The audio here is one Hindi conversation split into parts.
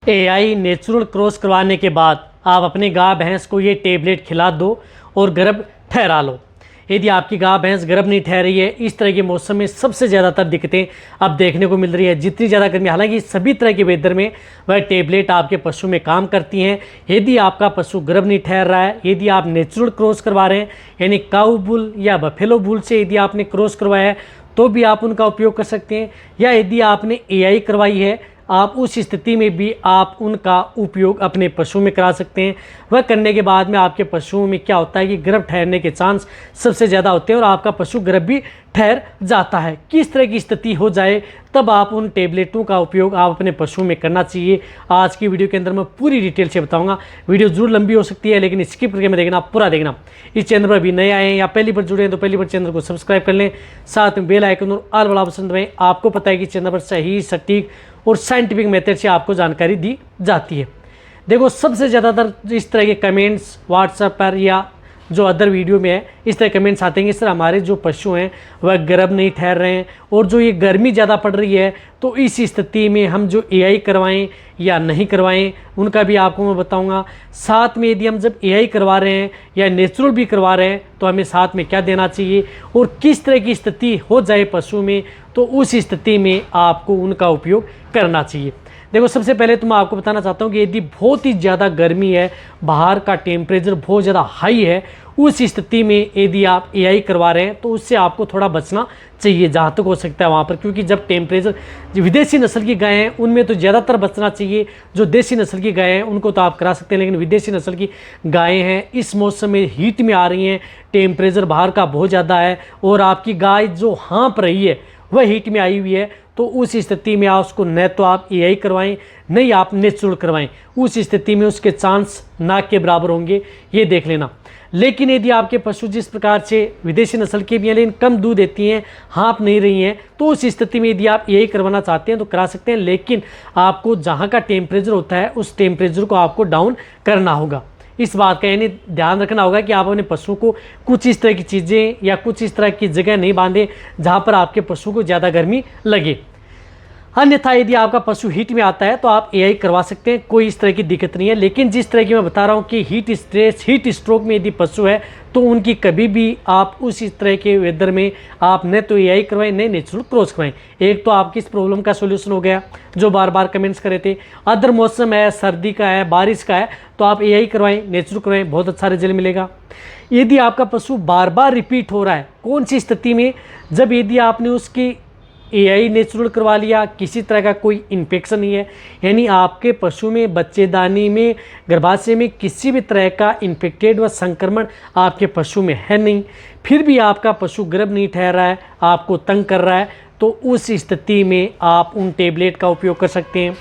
एआई नेचुरल क्रॉस करवाने के बाद आप अपनी गाय भैंस को ये टेबलेट खिला दो और गर्भ ठहरा लो। यदि आपकी गाय भैंस गर्भ नहीं ठहरी है, इस तरह के मौसम में सबसे ज़्यादातर दिक्कतें अब देखने को मिल रही है। जितनी ज़्यादा गर्मी, हालांकि सभी तरह के वेदर में वह टेबलेट आपके पशु में काम करती हैं। यदि आपका पशु गर्भ नहीं ठहर रहा है, यदि आप नेचुरल क्रॉस करवा रहे हैं यानी काऊ बुल या बफेलो बुल से यदि आपने क्रॉस करवाया है तो भी आप उनका उपयोग कर सकते हैं, या यदि आपने एआई करवाई है आप उस स्थिति में भी आप उनका उपयोग अपने पशु में करा सकते हैं। वह करने के बाद में आपके पशुओं में क्या होता है कि गर्भ ठहरने के चांस सबसे ज़्यादा होते हैं और आपका पशु गर्भ भी ठहर जाता है। किस तरह की स्थिति हो जाए तब आप उन टेबलेटों का उपयोग आप अपने पशु में करना चाहिए। आज की वीडियो के अंदर मैं पूरी डिटेल से बताऊंगा। वीडियो जरूर लंबी हो सकती है लेकिन स्किप करके मैं देखना, पूरा देखना। इस चैनल पर भी नए आए हैं या पहली बार जुड़े हैं तो पहली बार चैनल को सब्सक्राइब कर लें, साथ में बेल आइकन और ऑल वाला ऑप्शन दबाएं। आपको पता है कि चैनल पर सही, सटीक और साइंटिफिक मेथड से आपको जानकारी दी जाती है। देखो, सबसे ज़्यादातर इस तरह के कमेंट्स व्हाट्सएप पर या जो अदर वीडियो में है इस तरह कमेंट्स आते हैं कि सर हमारे जो पशु हैं वह गर्भ नहीं ठहर रहे हैं और जो ये गर्मी ज़्यादा पड़ रही है तो इस स्थिति में हम जो एआई करवाएं या नहीं करवाएं उनका भी आपको मैं बताऊंगा। साथ में यदि हम जब एआई करवा रहे हैं या नेचुरल भी करवा रहे हैं तो हमें साथ में क्या देना चाहिए और किस तरह की स्थिति हो जाए पशु में तो उस स्थिति में आपको उनका उपयोग करना चाहिए। देखो, सबसे पहले तो मैं आपको बताना चाहता हूँ कि यदि बहुत ही ज़्यादा गर्मी है, बाहर का टेम्परेचर बहुत ज़्यादा हाई है, उस स्थिति में यदि आप एआई करवा रहे हैं तो उससे आपको थोड़ा बचना चाहिए जहाँ तक हो सकता है वहाँ पर, क्योंकि जब टेम्परेचर विदेशी नस्ल की गायें हैं उनमें तो ज़्यादातर बचना चाहिए। जो देसी नस्ल की गायें हैं उनको तो आप करा सकते हैं, लेकिन विदेशी नस्ल की गायें हैं इस मौसम में हीट में आ रही हैं, टेम्परेचर बाहर का बहुत ज़्यादा है और आपकी गाय जो हाँप रही है वह हीट में आई हुई है, तो उस स्थिति में आप उसको न तो आप एआई करवाएं नहीं आप नेचुरल करवाएं। उस स्थिति में उसके चांस ना के बराबर होंगे, ये देख लेना। लेकिन यदि आपके पशु जिस प्रकार से विदेशी नस्ल के भी हैं लेकिन कम दूध देती हैं, हाँप नहीं रही हैं, तो उस स्थिति में यदि आप एआई करवाना चाहते हैं तो करा सकते हैं, लेकिन आपको जहाँ का टेम्परेचर होता है उस टेम्परेचर को आपको डाउन करना होगा। इस बात का यानी ध्यान रखना होगा कि आप अपने पशु को कुछ इस तरह की चीज़ें या कुछ इस तरह की जगह नहीं बांधें जहाँ पर आपके पशु को ज़्यादा गर्मी लगे। अन्यथा यदि आपका पशु हीट में आता है तो आप एआई करवा सकते हैं, कोई इस तरह की दिक्कत नहीं है। लेकिन जिस तरह की मैं बता रहा हूँ कि हीट स्ट्रेस, हीट स्ट्रोक में यदि पशु है तो उनकी कभी भी आप उस इस तरह के वेदर में आप न तो एआई करवाएं न नेचुरल क्रॉस करवाएं। एक तो आपकी इस प्रॉब्लम का सोल्यूशन हो गया जो बार बार कमेंट्स करे थे। अदर मौसम है, सर्दी का है, बारिश का है, तो आप एआई करवाएं, नेचुरल करवाएं, बहुत अच्छा रिजल्ट मिलेगा। यदि आपका पशु बार बार रिपीट हो रहा है, कौन सी स्थिति में, जब यदि आपने उसकी एआई नेचुरल करवा लिया, किसी तरह का कोई इन्फेक्शन नहीं है, यानी आपके पशु में बच्चेदानी में, गर्भाशय में किसी भी तरह का इन्फेक्टेड व संक्रमण आपके पशु में है नहीं, फिर भी आपका पशु गर्भ नहीं ठहर रहा है, आपको तंग कर रहा है, तो उस स्थिति में आप उन टेबलेट का उपयोग कर सकते हैं।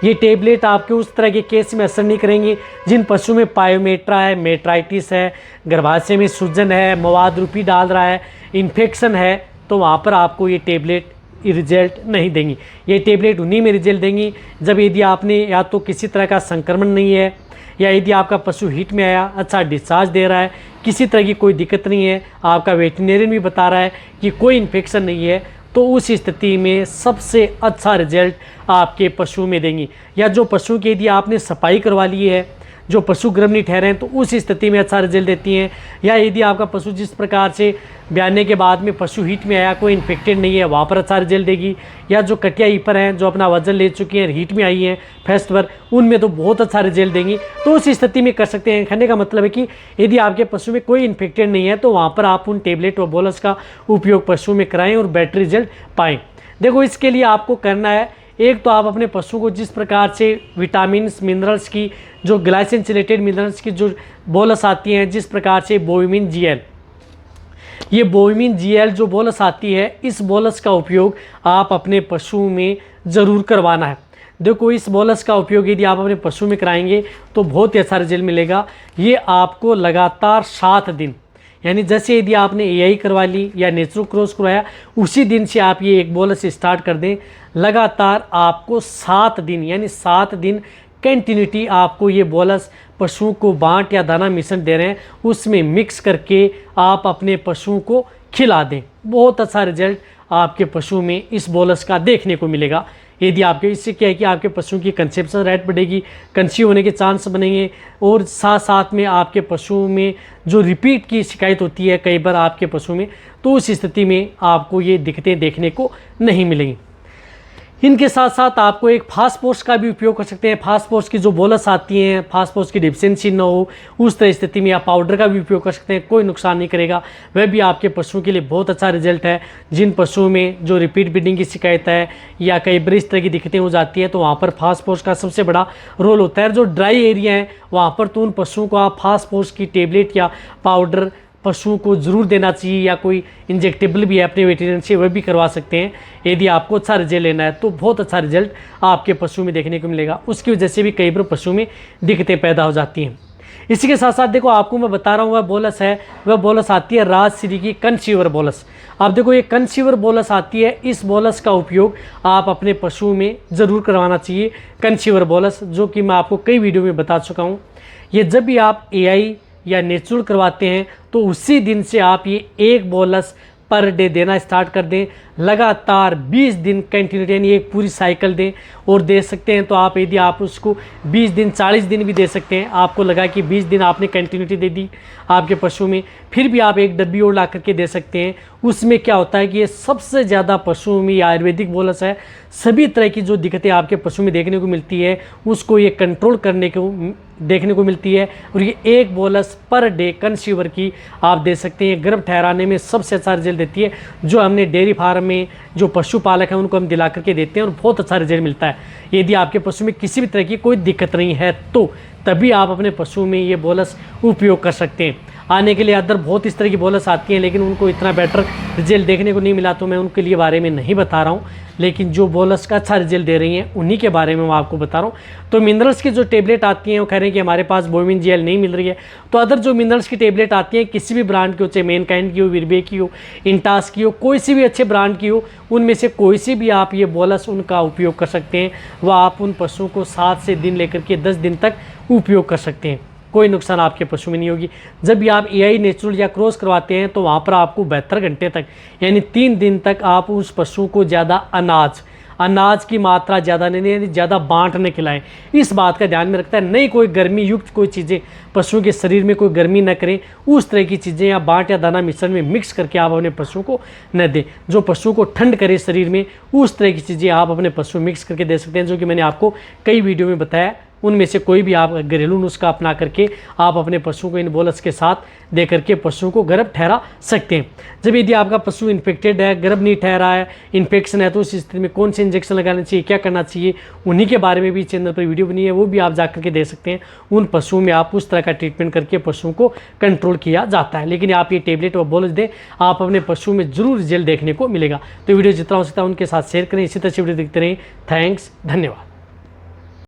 ये टेबलेट आपके उस तरह के केस में असर नहीं करेंगे जिन पशु में पायोमेट्रा है, मेट्राइटिस है, गर्भाशय में सूजन है, मवाद रूपी डाल रहा है, इन्फेक्शन है, तो वहाँ पर आपको ये टेबलेट रिजल्ट नहीं देंगी। ये टेबलेट उन्हीं में रिजल्ट देंगी जब यदि आपने या तो किसी तरह का संक्रमण नहीं है, या यदि आपका पशु हीट में आया, अच्छा डिस्चार्ज दे रहा है, किसी तरह की कोई दिक्कत नहीं है, आपका वेटरनरियन भी बता रहा है कि कोई इन्फेक्शन नहीं है, तो उस स्थिति में सबसे अच्छा रिजल्ट आपके पशु में देंगी। या जो पशु की यदि आपने सफाई करवा ली है, जो पशु गर्भ नहीं ठहरे हैं, तो उस स्थिति में अच्छा रिजल्ट देती हैं। या यदि आपका पशु जिस प्रकार से ब्याने के बाद में पशु हीट में आया, कोई इन्फेक्टेड नहीं है, वहाँ पर अच्छा रिजल्ट देगी। या जो कटिया ईपर हैं जो अपना वजन ले चुकी हैं, हीट में आई हैं फेस्ट पर, उनमें तो बहुत अच्छा रिजल्ट देंगी। तो उस स्थिति में कर सकते हैं। कहने का मतलब है कि यदि आपके पशु में कोई इन्फेक्टेड नहीं है तो वहाँ पर आप उन टेबलेट व बोलस का उपयोग पशु में कराएँ और बेटर रिजल्ट पाएँ। देखो, इसके लिए आपको करना है, एक तो आप अपने पशु को जिस प्रकार से विटामिन्स, मिनरल्स की, जो ग्लाइसिन चिलेटेड मिनरल्स की जो बोलस आती हैं, जिस प्रकार से बोविमिन जीएल, ये बोविमिन जीएल जो बोलस आती है, इस बोलस का उपयोग आप अपने पशु में ज़रूर करवाना है। देखो, इस बोलस का उपयोग यदि आप अपने पशु में कराएंगे तो बहुत ही अच्छा रिजल्ट मिलेगा। ये आपको लगातार 7 दिन, यानी जैसे यदि आपने एआई करवा ली या नेचुरल क्रॉस करवाया, उसी दिन से आप ये एक बोलस स्टार्ट कर दें। लगातार आपको 7 दिन, यानी 7 दिन कंटिन्यूटी आपको ये बोलस पशुओं को बांट या दाना मिश्रण दे रहे हैं उसमें मिक्स करके आप अपने पशुओं को खिला दें। बहुत अच्छा रिजल्ट आपके पशु में इस बोलस का देखने को मिलेगा। यदि आपके इससे क्या है कि आपके पशुओं की कंसेप्शन रेट बढ़ेगी, कंसीव होने के चांस बनेंगे, और साथ साथ में आपके पशुओं में जो रिपीट की शिकायत होती है कई बार आपके पशुओं में, तो उस स्थिति में आपको ये दिक्कतें देखने को नहीं मिलेंगी। इनके साथ साथ आपको एक फास्फोरस का भी उपयोग कर सकते हैं। फास्फोरस की जो बोलस आती हैं, फास्फोरस की डिफिशिएंसी ना हो उस तरह स्थिति में आप पाउडर का भी उपयोग कर सकते हैं, कोई नुकसान नहीं करेगा। वह भी आपके पशुओं के लिए बहुत अच्छा रिजल्ट है। जिन पशुओं में जो रिपीट ब्रीडिंग की शिकायत है या कई बार इस तरह की दिक्कतें हो जाती है, तो वहाँ पर फास्फोरस का सबसे बड़ा रोल होता है। जो ड्राई एरिया है वहाँ पर तो उन पशुओं को आप फास्फोरस की टेबलेट या पाउडर पशुओं को ज़रूर देना चाहिए, या कोई इंजेक्टेबल भी है अपने वेटरनरी से वह भी करवा सकते हैं। यदि आपको अच्छा रिजल्ट लेना है तो बहुत अच्छा रिजल्ट आपके पशु में देखने को मिलेगा। उसकी वजह से भी कई बार पशु में दिक्कतें पैदा हो जाती हैं। इसी के साथ साथ देखो, आपको मैं बता रहा हूँ वह बोलस है, वह बोलस आती है राजश्री की कंसीवर बोलस। आप देखो ये कंसीवर बोलस आती है, इस बोलस का उपयोग आप अपने पशुओं में ज़रूर करवाना चाहिए। कंसीवर बोलस जो कि मैं आपको कई वीडियो में बता चुका हूँ। ये जब भी आप AI या नेचुरल करवाते हैं तो उसी दिन से आप ये एक बोलस पर डे देना स्टार्ट कर दें। लगातार 20 दिन कंटिन्यूटी यानी एक पूरी साइकिल दें, और दे सकते हैं तो आप यदि आप उसको 20 दिन 40 दिन भी दे सकते हैं। आपको लगा कि 20 दिन आपने कंटिन्यूटी दे दी आपके पशु में, फिर भी आप एक डब्बी और ला करके दे सकते हैं। उसमें क्या होता है कि ये सबसे ज़्यादा पशुओं में आयुर्वेदिक बोलस है, सभी तरह की जो दिक्कतें आपके पशु में देखने को मिलती है उसको ये कंट्रोल करने को देखने को मिलती है। और ये एक बोलस पर डे कंसीवर की आप दे सकते हैं। गर्भ ठहराने में सबसे अच्छा रिजल्ट देती है। जो हमने डेयरी फार्म में जो पशुपालक हैं उनको हम दिला करके देते हैं और बहुत अच्छा रिजल्ट मिलता है। यदि आपके पशु में किसी भी तरह की कोई दिक्कत नहीं है तो तभी आप अपने पशु में ये बोलस उपयोग कर सकते हैं। आने के लिए अदर बहुत इस तरह की बोलस आती हैं, लेकिन उनको इतना बेटर रिजल्ट देखने को नहीं मिला, तो मैं उनके लिए बारे में नहीं बता रहा हूँ। लेकिन जो बोलस का अच्छा रिजल्ट दे रही हैं उन्हीं के बारे में मैं आपको बता रहा हूँ। तो मिनरल्स की जो टेबलेट आती हैं वो कह रहे हैं कि हमारे पास बोविन जेल नहीं मिल रही है, तो अदर जो मिनरल्स की टेबलेट आती हैं किसी भी ब्रांड की हो, चाहे मैनकाइंड की हो, विरबे की हो, इंटास की हो, कोई सी भी अच्छे ब्रांड की हो, उनमें से कोई सी भी आप ये बोलस उनका उपयोग कर सकते हैं। वह आप उन पशुओं को 7 से दिन लेकर के 10 दिन तक उपयोग कर सकते हैं, कोई नुकसान आपके पशु में नहीं होगी। जब भी आप AI नेचुरल या क्रॉस करवाते हैं तो वहाँ पर आपको 72 घंटे तक यानी 3 दिन तक आप उस पशु को ज़्यादा अनाज की मात्रा ज़्यादा नहीं, यानी ज़्यादा बांट न खिलाएं। इस बात का ध्यान में रखता है, नहीं कोई गर्मी युक्त कोई चीज़ें पशुओं के शरीर में कोई गर्मी न करें, उस तरह की चीज़ें या बाट या दाना मिश्रण में मिक्स करके आप अपने पशुओं को न दें। जो पशुओं को ठंड करे शरीर में उस तरह की चीज़ें आप अपने पशु मिक्स करके दे सकते हैं, जो कि मैंने आपको कई वीडियो में बताया। उनमें से कोई भी आप घरेलू नुस्खा अपना करके आप अपने पशुओं को इन बोलस के साथ दे करके पशुओं को गर्भ ठहरा सकते हैं। जब यदि आपका पशु इन्फेक्टेड है, गर्भ नहीं ठहरा है, इन्फेक्शन है, तो उस स्थिति में कौन से इंजेक्शन लगाने चाहिए, क्या करना चाहिए, उन्हीं के बारे में भी चैनल पर वीडियो बनी है, वो भी आप जा करके दे सकते हैं। उन पशुओं में आप उस तरह का ट्रीटमेंट करके पशुओं को कंट्रोल किया जाता है। लेकिन आप ये टेबलेट और बोलस दें, आप अपने पशु में जरूर रिजल्ट देखने को मिलेगा। तो वीडियो जितना हो सकता है उनके साथ शेयर करें। इसी तरह से वीडियो देखते रहें। थैंक्स, धन्यवाद।